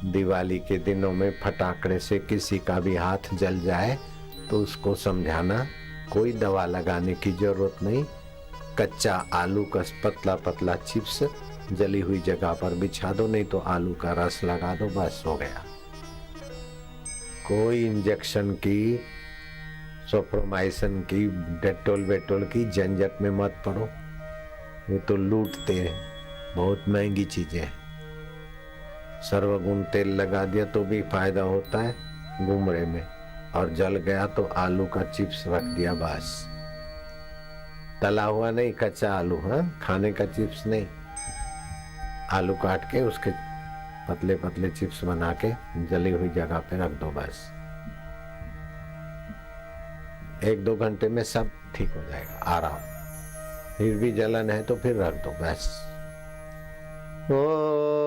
दिवाली के दिनों में फटाकड़े से किसी का भी हाथ जल जाए तो उसको समझाना कोई दवा लगाने की जरूरत नहीं। कच्चा आलू का पतला पतला चिप्स जली हुई जगह पर बिछा दो, नहीं तो आलू का रस लगा दो, बस हो गया। कोई इंजेक्शन की, सोप्रोमाइसिन की, डेटोल वेटोल की झंझट में मत पड़ो। ये तो लूटते हैं, बहुत महंगी चीजें हैं। सर्वगुण तेल लगा दिया तो भी फायदा होता है गुमड़े में, और जल गया तो आलू का चिप्स रख दिया बस। तला हुआ नहीं, कच्चा आलू, हाँ, खाने का चिप्स नहीं। आलू काट के उसके पतले पतले चिप्स बना के जली हुई जगह पे रख दो बस। 1-2 घंटे में सब ठीक हो जाएगा, आराम। फिर भी जलन है तो फिर रख दो बस। ओ